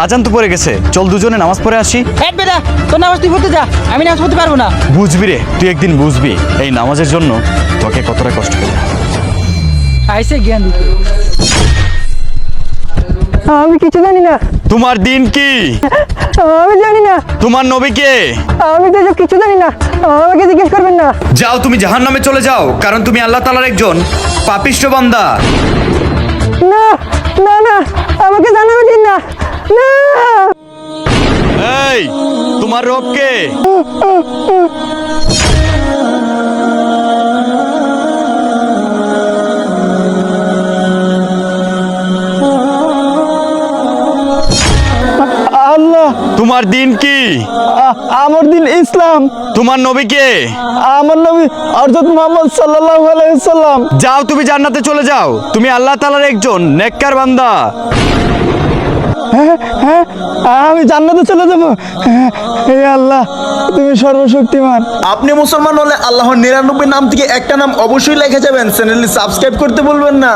আজান তো পড়ে গেছে, চল দুজনে নামাজ পড়ে আসি। এক বেটা, তোর নামাজ তুই পড়তে যা, আমি নামাজ পড়তে পারবো না। বুঝবি রে, তুই একদিন বুঝবি এই নামাজের জন্য তোকে কতটা কষ্ট করে। আইসে জ্ঞান দিতে। আমি কিছু জানি না, তোমার দিন কি? আমি জানি না, তোমার নবী কে? আমি তো এসব কিছু জানি না, আমাকে জিজ্ঞেস করবেন না। যাও, তুমি জাহান্নামে চলে যাও, কারণ তুমি আল্লাহ তাআলার একজন পাপিষ্ঠ বান্দা। না না না, আমাকে জানাবেন দিন না, না। এই, তোমার রব কে? আল্লাহ। তোমার দিন কি? আমার দিন ইসলাম। তোমার নবী কে? আমার নবী হযরত মুহাম্মদ সাল্লাল্লাহু আলাইহি সাল্লাম। যাও, তুমি জান্নাতে চলে যাও, তুমি আল্লাহ তাআলার একজন নেককার বান্দা। হ্যাঁ হ্যাঁ, আমি জান্নাতে চলে যাবো। হে আল্লাহ, তুমি সর্বশক্তিমান। আপনি মুসলমান হলে আল্লাহর 99 নাম থেকে একটা নাম অবশ্যই লিখে যাবেন। চ্যানেলটি সাবস্ক্রাইব করতে ভুলবেন না।